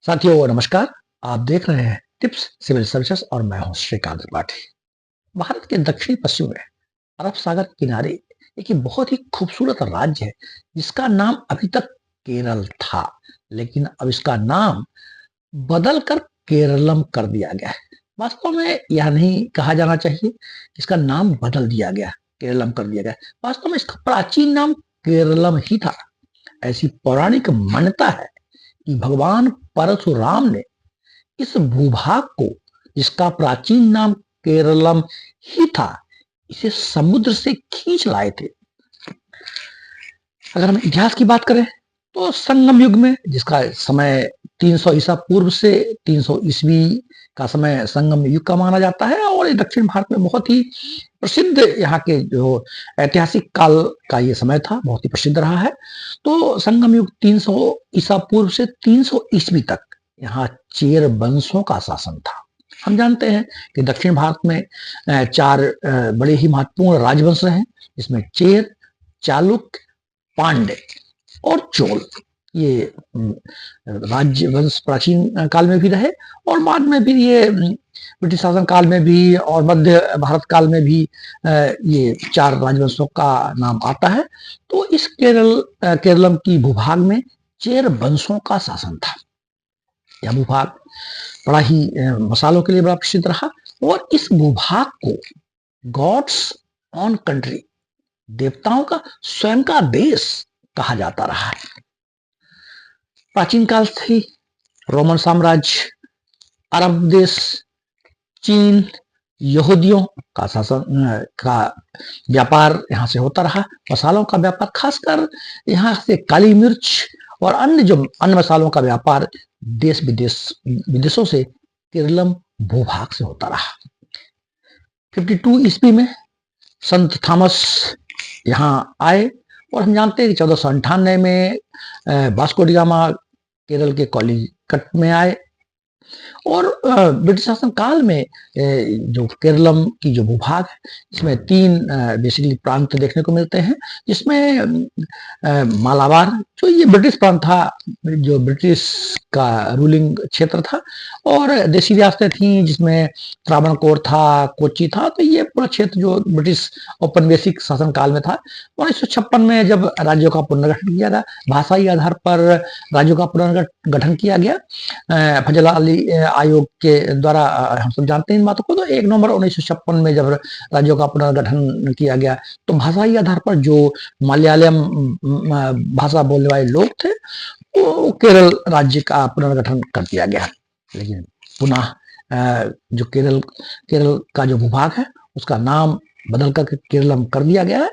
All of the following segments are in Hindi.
साथियों नमस्कार। आप देख रहे हैं टिप्स सिविल सर्विसेज और मैं हूं श्रीकांत त्रिपाठी। भारत के दक्षिणी पश्चिम में अरब सागर के किनारे एक ये बहुत ही खूबसूरत राज्य है जिसका नाम अभी तक केरल था, लेकिन अब इसका नाम बदल कर केरलम कर दिया गया है। वास्तव में यह नहीं कहा जाना चाहिए, इसका नाम बदल दिया गया, केरलम कर दिया गया। वास्तव में इसका प्राचीन नाम केरलम ही था। ऐसी पौराणिक मान्यता है कि भगवान परशुराम ने इस भूभाग को, जिसका प्राचीन नाम केरलम ही था, इसे समुद्र से खींच लाए थे। अगर हम इतिहास की बात करें तो संगम युग में, जिसका समय 300 ईसा पूर्व से 300 ईस्वी का समय संगम युग का माना जाता है, और ये दक्षिण भारत में बहुत ही प्रसिद्ध, यहाँ के जो ऐतिहासिक काल का ये समय था, बहुत ही प्रसिद्ध रहा है। तो संगम युग 300 ईसा पूर्व से 300 ईस्वी तक यहाँ चेर वंशों का शासन था। हम जानते हैं कि दक्षिण भारत में चार बड़े ही महत्वपूर्ण राजवंश रहे, जिसमें चेर, चालुक्य, पांड्य और चोल। ये राज्य वंश प्राचीन काल में भी रहे, और बाद में भी ये ब्रिटिश शासन काल में भी और मध्य भारत काल में भी ये चार राजवंशों का नाम आता है। तो इस केरलम की भूभाग में चेर वंशों का शासन था। यह भूभाग बड़ा ही मसालों के लिए बड़ा प्रसिद्ध रहा, और इस भूभाग को गॉड्स ऑन कंट्री, देवताओं का स्वयं का देश कहा जाता रहा है। प्राचीन काल से रोमन साम्राज्य, अरब देश, चीन, यहूदियों का शासन का व्यापार यहाँ से होता रहा। मसालों का व्यापार, खासकर यहाँ से काली मिर्च और अन्य मसालों का व्यापार देश विदेशों से केरलम भूभाग से होता रहा। 52 ईस्वी में संत थॉमस यहाँ आए, और हम जानते हैं कि 1498 में वास्को डी गामा केरल के कॉलीकट में आए। और ब्रिटिश शासन काल में जो केरलम की जो भूभाग है, इसमें तीन बेसिकली प्रांत देखने को मिलते हैं, जिसमें मालाबार, जो ये ब्रिटिश प्रांत था, जो ब्रिटिश का रूलिंग क्षेत्र था, और देसी रियासतें थी जिसमें त्रावणकोर था, कोच्चि था। तो ये पूरा क्षेत्र जो ब्रिटिश औपनिवेशिक शासन काल में था। 1956 में जब राज्यों का पुनर्गठन किया गया, भाषाई आधार पर राज्यों का पुनर्गठन किया गया फजल अली आयोग के द्वारा, हम सब जानते हैं इन बातों को। तो 1 नवंबर 1956 में जब राज्यों का पुनर्गठन किया गया, तो भाषाई आधार पर जो मलयालम भाषा बोलने वाले लोग थे, वो केरल राज्य का पुनर्गठन कर दिया गया। लेकिन पुनः जो केरल का जो भूभाग है, उसका नाम बदल कर केरलम कर दिया गया है।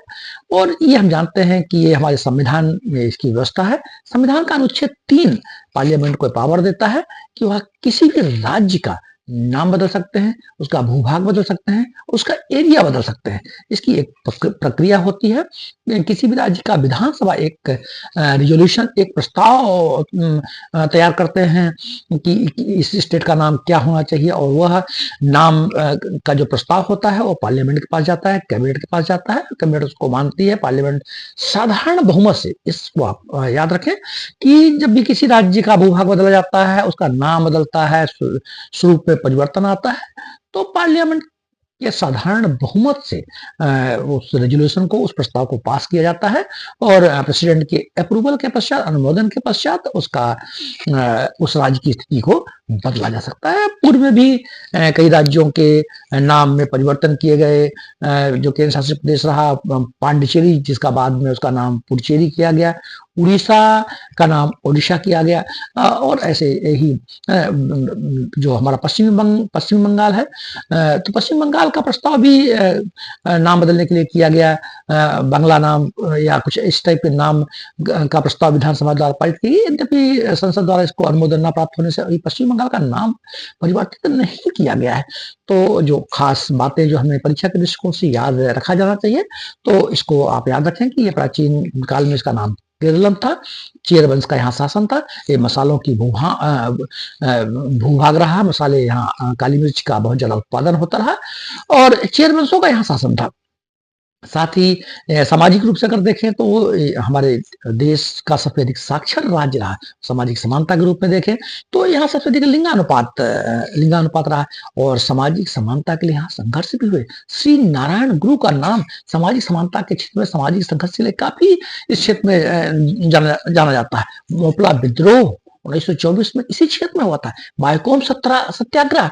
और ये हम जानते हैं कि ये हमारे संविधान में इसकी व्यवस्था है। संविधान का अनुच्छेद 3 पार्लियामेंट को पावर देता है कि वह किसी भी राज्य का नाम बदल सकते हैं, उसका भूभाग बदल सकते हैं, उसका एरिया बदल सकते हैं। इसकी एक प्रक्रिया होती है। किसी भी राज्य का विधानसभा एक रिजोल्यूशन, एक प्रस्ताव तैयार करते हैं कि इस स्टेट का नाम क्या होना चाहिए, और वह नाम का जो प्रस्ताव होता है वो पार्लियामेंट के पास जाता है, कैबिनेट के पास जाता है, कैबिनेट उसको मानती है। पार्लियामेंट साधारण बहुमत से, इसको आप याद रखें कि जब भी किसी राज्य का भूभाग बदला जाता है, उसका नाम बदलता है, स्वरूप में परिवर्तन आता है, तो पार्लियामेंट के साधारण बहुमत से उस रेजोल्यूशन को, उस प्रस्ताव को पास किया जाता है, और प्रेसिडेंट के अप्रूवल के पश्चात, अनुमोदन के पश्चात उसका उस राज्य की स्थिति को बदला जा सकता है। पूर्व में भी कई राज्यों के नाम में परिवर्तन किए गए। जो केंद्र शासित प्रदेश रहा पांडिचेरी, जिसका बाद में उसका नाम पुडुचेरी किया गया, उड़ीसा का नाम ओडिशा किया गया, और ऐसे ही जो हमारा पश्चिमी बंगाल है, तो पश्चिम बंगाल का प्रस्ताव भी नाम बदलने के लिए किया गया। बांग्ला नाम या कुछ इस टाइप के नाम का प्रस्ताव विधानसभा द्वारा पारित किया गया, यद्यपि संसद द्वारा इसको अनुमोदन न प्राप्त होने से अभी पश्चिम बंगाल का नाम परिवर्तित नहीं किया गया है। तो जो खास बातें जो हमें परीक्षा के दृष्टिकोण से याद रखा जाना चाहिए, तो इसको आप याद रखें कि ये प्राचीन काल में इसका नाम केरलम था। चेर वंश का यहाँ शासन था। ये मसालों की भूभाग रहा। मसाले यहाँ काली मिर्च का बहुत ज्यादा उत्पादन होता रहा, और चेर वंशों का यहाँ शासन था। साथ ही सामाजिक रूप से अगर देखें तो हमारे देश का सबसे अधिक साक्षर राज्य रहा। सामाजिक समानता के रूप में देखें तो यहाँ सबसे अधिक लिंगानुपात रहा और सामाजिक समानता के लिए यहाँ संघर्ष भी हुए। श्री नारायण गुरु का नाम सामाजिक समानता के क्षेत्र में सामाजिक संघर्ष के लिए काफी इस क्षेत्र में जाना जाता है। मोपला विद्रोह 1924 में इसी क्षेत्र में हुआ था। बायकोम सत्याग्रह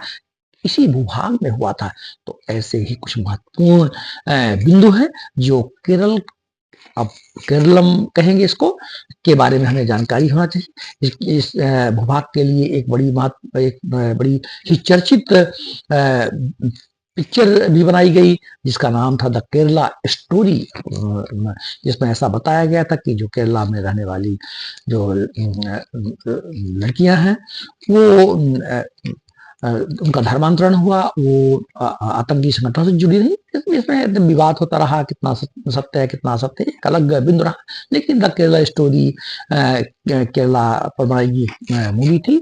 इसी भूभाग में हुआ था। तो ऐसे ही कुछ महत्वपूर्ण बिंदु हैं जो केरल, अब केरलम कहेंगे इसको, के बारे में हमें जानकारी होना चाहिए। इस भूभाग के लिए एक बड़ी ही चर्चित पिक्चर भी बनाई गई जिसका नाम था द केरला स्टोरी, जिसमें ऐसा बताया गया था कि जो केरला में रहने वाली जो लड़कियां हैं वो उनका धर्मांतरण हुआ, वो आतंकी संगठनों से जुड़ी रही। इसमें विवाद होता रहा, कितना सत्य है कितना असत्य है, एक अलग बिंदु रहा। लेकिन द केरला स्टोरी केरला पर बनाई मूवी थी।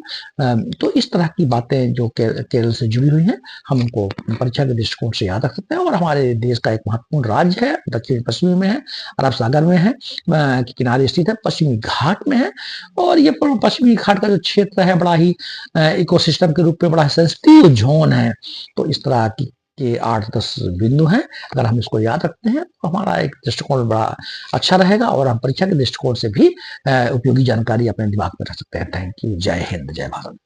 तो इस तरह की बातें जो केरल से जुड़ी हुई हैं हम उनको परीक्षा के दृष्टिकोण से याद रख सकते हैं। और हमारे देश का एक महत्वपूर्ण राज्य है, दक्षिण पश्चिमी में है, अरब सागर में है, किनारे स्थित है, पश्चिमी घाट में है। और ये पश्चिमी घाट का जो क्षेत्र है बड़ा ही इकोसिस्टम के रूप में बड़ा सेंसिटिव जोन है। तो इस तरह की के 8-10 बिंदु हैं। अगर हम इसको याद रखते हैं तो हमारा एक दृष्टिकोण बड़ा अच्छा रहेगा और हम परीक्षा के दृष्टिकोण से भी उपयोगी जानकारी अपने दिमाग में रख सकते हैं। Thank you. जय हिंद, जय भारत।